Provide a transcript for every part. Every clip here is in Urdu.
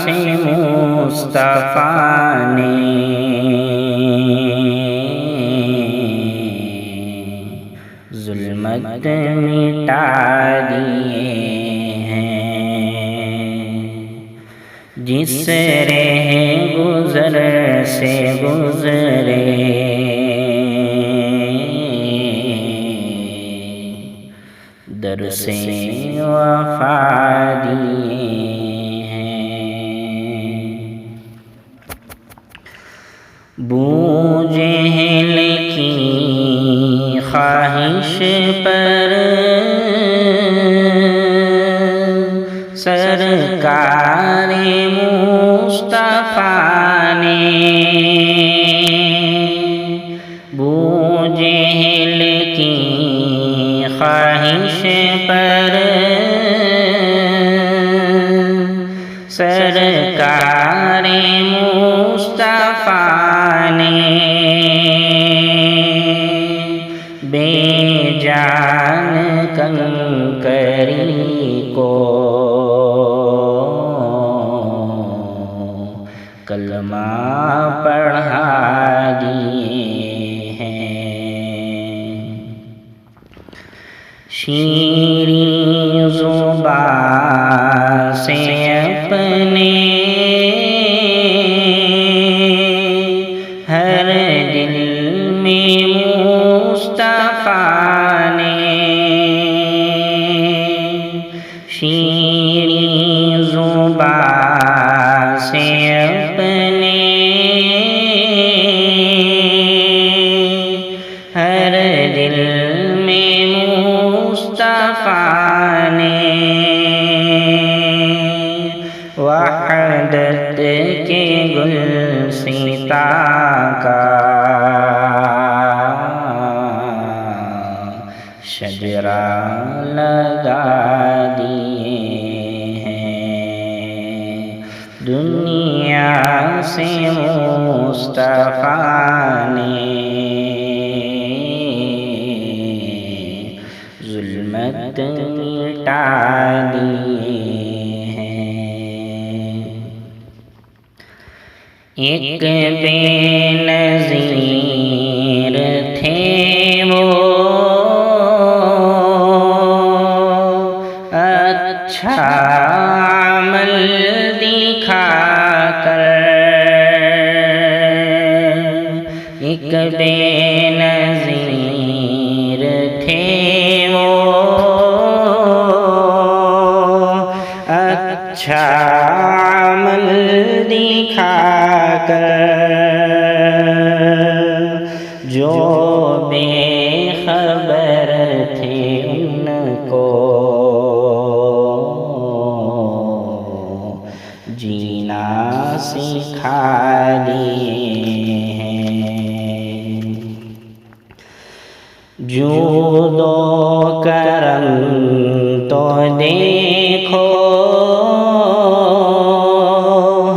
سے مصطفیٰ نے ظلمت مٹا دیے ہیں، جس رہ گزر سے گزرے در سے وفا دیے ہیں۔ بو جہل کی خواہش پر سرکار مصطفیٰ نے، بو جہل کی خواہش پر سرکار مصطفیٰ نے بے جان کنکری کو کلمہ پڑھا دیے ہیں۔ شیریں زبان سے اپنے ہر دل میں مصطفیٰ نے، شیریں زبان سے اپنے ہر دل میں مصطفیٰ نے وحدت کے گلستاں کا شجرہ لگا دیے ہیں۔ دنیا سے مصطفیٰ نے ظلمت مٹا دیے ہیں۔ ایک بے نظیر تھے وہ، اچھا عمل دکھا کر، ایک بے نظیر تھے وہ، اچھا عمل دکھا کر، جو بے خبر تھے ان کو جینا سکھا دیے ہیں۔ جود و کرم تو دیکھو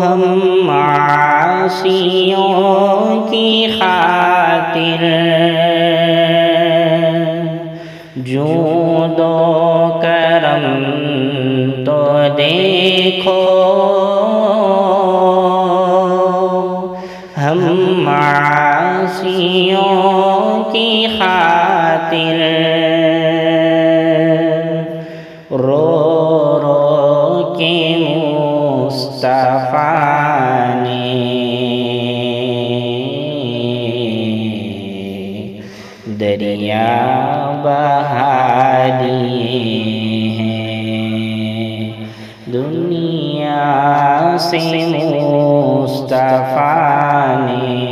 ہم معاصیوں کی خاطر، جود و کرم تو دیکھو ہم معاصیوں کی خاطر، رو رو کے مصطفیٰ نے دریا بہا دیے ہیں۔ دنیا سے مصطفیٰ نے